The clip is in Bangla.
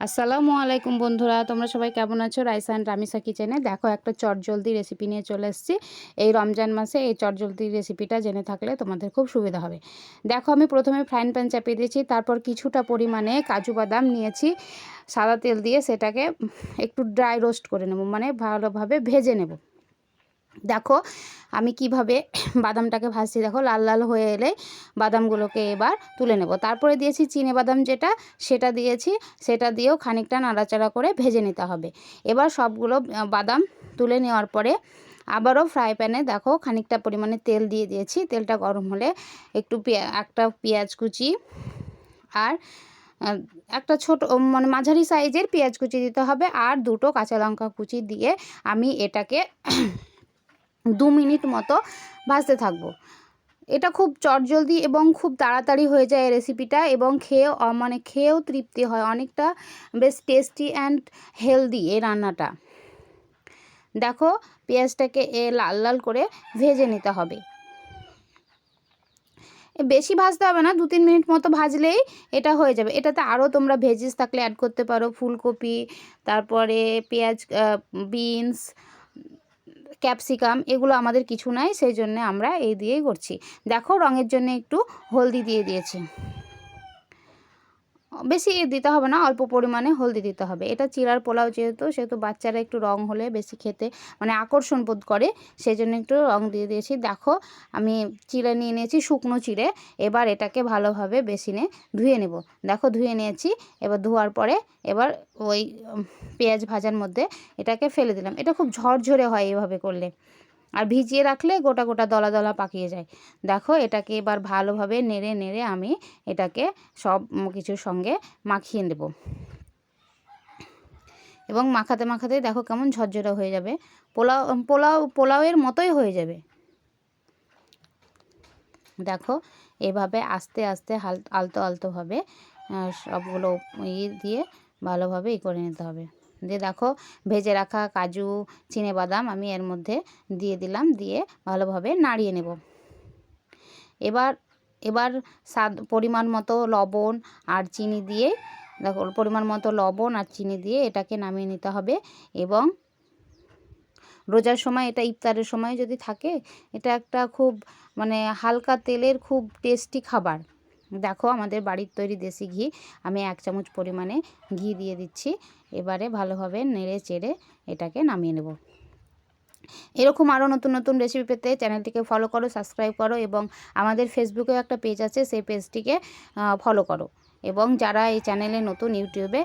আসসালামু আলাইকুম বন্ধুরা, তোমরা সবাই কেমন আছো? রাইসা অ্যান্ড রামিসা কিচেনে দেখো একটা চটজলদি রেসিপি নিয়ে চলে এসেছি। এই রমজান মাসে এই চটজলদি রেসিপিটা জেনে থাকলে তোমাদের খুব সুবিধা হবে। দেখো আমি প্রথমে ফ্রাইং প্যান চাপিয়ে দিয়েছি, তারপর কিছুটা পরিমাণে কাজু বাদাম নিয়েছি, সাদা তেল দিয়ে সেটাকে একটু ড্রাই রোস্ট করে নেব, মানে ভালোভাবে ভেজে নেব। দেখো আমি কিভাবে বাদামটাকে ভাজছি, দেখো লাল লাল হয়ে এলে বাদামগুলোকে এবার তুলে নেব। তারপরে দিয়েছি চিনে বাদাম সেটা দিয়েছি, সেটা দিয়েও খানিকটা নাড়াচাড়া করে ভেজে নিতে হবে। এবার সবগুলো বাদাম তুলে নেওয়ার পরে আবারও ফ্রাই প্যানে দেখো খানিকটা পরিমাণে তেল দিয়ে দিয়েছি। তেলটা গরম হলে একটা পেঁয়াজ কুচি আর একটা ছোট মানে মাঝারি সাইজের পেঁয়াজ কুচি দিতে হবে, আর দুটো কাঁচা লঙ্কা কুচি দিয়ে আমি এটাকে 2 মিনিট মতো ভাজতে থাকবো। এটা খুব চটজলদি এবং খুব তাড়াতাড়ি হয়ে যায় এই রেসিপিটা, এবং খেয়েও তৃপ্তি হয়, অনেকটা বেশ টেস্টি অ্যান্ড হেলদি এই রান্নাটা। দেখো পেঁয়াজটাকে লাল লাল করে ভেজে নিতে হবে। বেশি ভাজতে হবে না, 2-3 মিনিট মতো ভাজলেই এটা হয়ে যাবে। এটাতে আরও তোমরা ভেজিস থাকলে অ্যাড করতে পারো, ফুলকপি, তারপরে পেঁয়াজ, বিনস, ক্যাপসিকাম, এগুলো আমাদের কিছু নাই, সেই জন্য আমরা এই দিয়েই করছি। দেখো রঙের জন্য একটু হলদি দিয়ে দিয়েছি, বেশি দিতে হবে না, অল্প পরিমাণে হলদি দিতে হবে। এটা চিড়ার পোলাও সেহেতু বাচ্চারা একটু রং হলে বেশি খেতে মানে আকর্ষণ বোধ করে, সেই জন্য একটু রং দিয়ে দিয়েছি। দেখো আমি চিড়ে নিয়ে নিয়েছি, শুকনো চিড়ে। এবার এটাকে ভালোভাবে বেসিনে ধুয়ে নেব। দেখো ধুয়ে নিয়েছি। এবার ধোয়ার পরে এবার ওই পেঁয়াজ ভাজার মধ্যে এটাকে ফেলে দিলাম। এটা খুব ঝরঝরে হয় এভাবে করলে, আর ভিজিয়ে রাখলে গোটা গোটা দলা দলা পাকিয়ে যায়। দেখো এটাকে এবার ভালোভাবে নেড়ে নেড়ে আমি এটাকে সব কিছুর সঙ্গে মাখিয়ে নেব, এবং মাখাতে মাখাতে দেখো কেমন ঝরঝরে হয়ে যাবে, পোলাওয়ের মতোই হয়ে যাবে। দেখো এভাবে আস্তে আস্তে আলতো আলতোভাবে সবগুলো দিয়ে ভালোভাবে করে নিতে হবে। দিয়ে দেখো ভেজে রাখা কাজু, চিনেবাদাম আমি এর মধ্যে দিয়ে দিলাম, দিয়ে ভালোভাবে নাড়িয়ে নেব। এবার এবার পরিমাণ মতো লবণ আর চিনি দিয়ে, দেখো পরিমাণ মতো লবণ আর চিনি দিয়ে এটাকে নামিয়ে নিতে হবে। এবং রোজার সময়, এটা ইফতারের সময় যদি থাকে, এটা একটা খুব মানে হালকা তেলের খুব টেস্টি খাবার। দেখো আমাদের বাড়ির তৈরি দেশি ঘি, আমি 1 চামচ পরিমাণে ঘি দিয়ে দিচ্ছি। এবারে ভালোভাবে নেড়ে চেড়ে এটাকে নামিয়ে নেব। এরকম আরও নতুন নতুন রেসিপি পেতে চ্যানেলটিকে ফলো করো, সাবস্ক্রাইব করো, এবং আমাদের ফেসবুকেও একটা পেজ আছে, সেই পেজটিকে ফলো করো। এবং যারা এই চ্যানেলে নতুন, ইউটিউবে